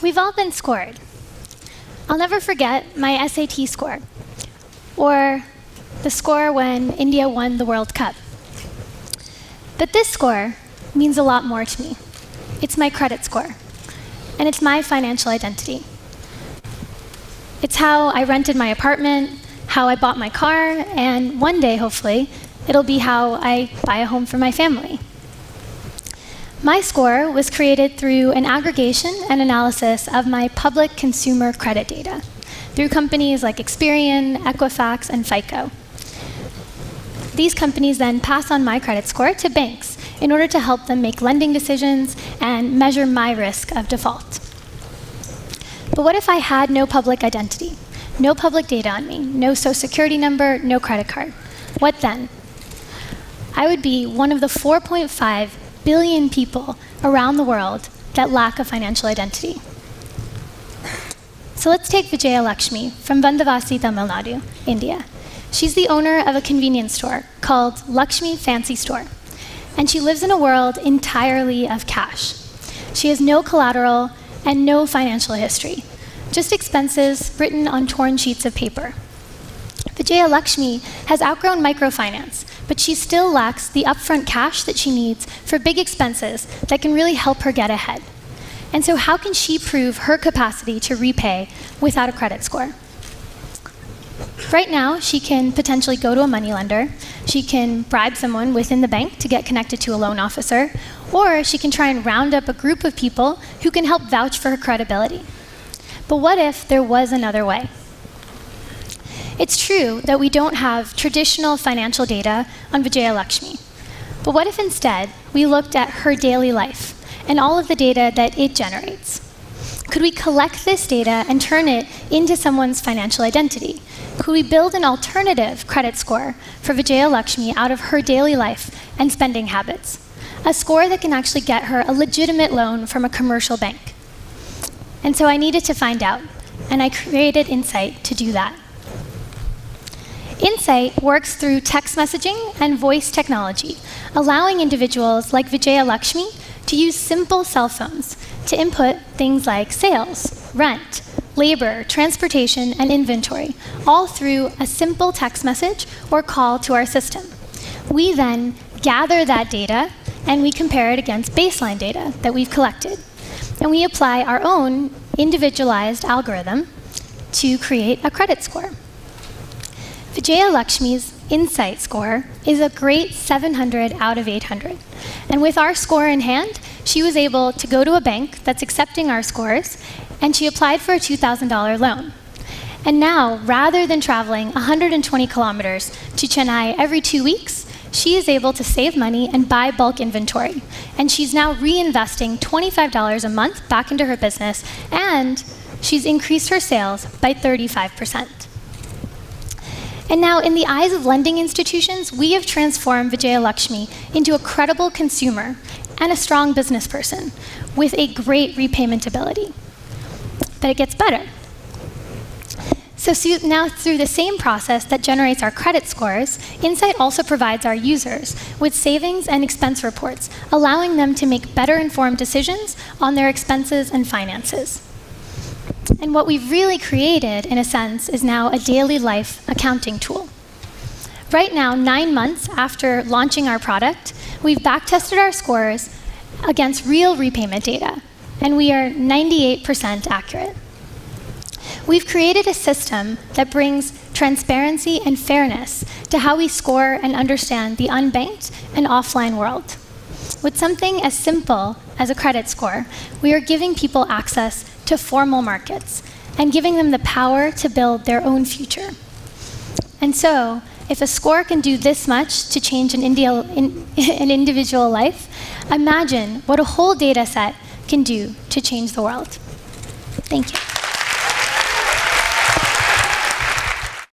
We've all been scored. I'll never forget my SAT score, or the score when India won the World Cup. But this score means a lot more to me. It's my credit score, and it's my financial identity. It's how I rented my apartment, how I bought my car, and one day, hopefully, it'll be how I buy a home for my family. My score was created through an aggregation and analysis of my public consumer credit data through companies like Experian, Equifax, and FICO. These companies then pass on my credit score to banks in order to help them make lending decisions and measure my risk of default. But what if I had no public identity, no public data on me, no social security number, no credit card? What then? I would be one of the 4.5 billion people around the world that lack a financial identity. So let's take Vijaya Lakshmi from Vandavasi, Tamil Nadu, India. She's the owner of a convenience store called Lakshmi Fancy Store, and she lives in a world entirely of cash. She has no collateral and no financial history, just expenses written on torn sheets of paper. Vijaya Lakshmi has outgrown microfinance, but she still lacks the upfront cash that she needs for big expenses that can really help her get ahead. And so how can she prove her capacity to repay without a credit score? Right now, she can potentially go to a moneylender, she can bribe someone within the bank to get connected to a loan officer, or she can try and round up a group of people who can help vouch for her credibility. But what if there was another way? It's true that we don't have traditional financial data on Vijaya Lakshmi. But what if instead we looked at her daily life and all of the data that it generates? Could we collect this data and turn it into someone's financial identity? Could we build an alternative credit score for Vijaya Lakshmi out of her daily life and spending habits? A score that can actually get her a legitimate loan from a commercial bank. And so I needed to find out, and I created Insight to do that. Insight works through text messaging and voice technology, allowing individuals like Vijaya Lakshmi to use simple cell phones to input things like sales, rent, labor, transportation, and inventory, all through a simple text message or call to our system. We then gather that data and we compare it against baseline data that we've collected. And we apply our own individualized algorithm to create a credit score. Vijaya Lakshmi's Insight score is a great 700 out of 800. And with our score in hand, she was able to go to a bank that's accepting our scores, and she applied for a $2,000 loan. And now, rather than traveling 120 kilometers to Chennai every 2 weeks, she is able to save money and buy bulk inventory. And she's now reinvesting $25 a month back into her business, and she's increased her sales by 35%. And now, in the eyes of lending institutions, we have transformed Vijaya Lakshmi into a credible consumer and a strong business person with a great repayment ability. But it gets better. So now, through the same process that generates our credit scores, Insight also provides our users with savings and expense reports, allowing them to make better informed decisions on their expenses and finances. And what we've really created, in a sense, is now a daily life accounting tool. Right now, 9 months after launching our product, we've backtested our scores against real repayment data, and we are 98% accurate. We've created a system that brings transparency and fairness to how we score and understand the unbanked and offline world. With something as simple as a credit score, we are giving people access to formal markets and giving them the power to build their own future. And so, if a score can do this much to change an individual life, imagine what a whole data set can do to change the world. Thank you.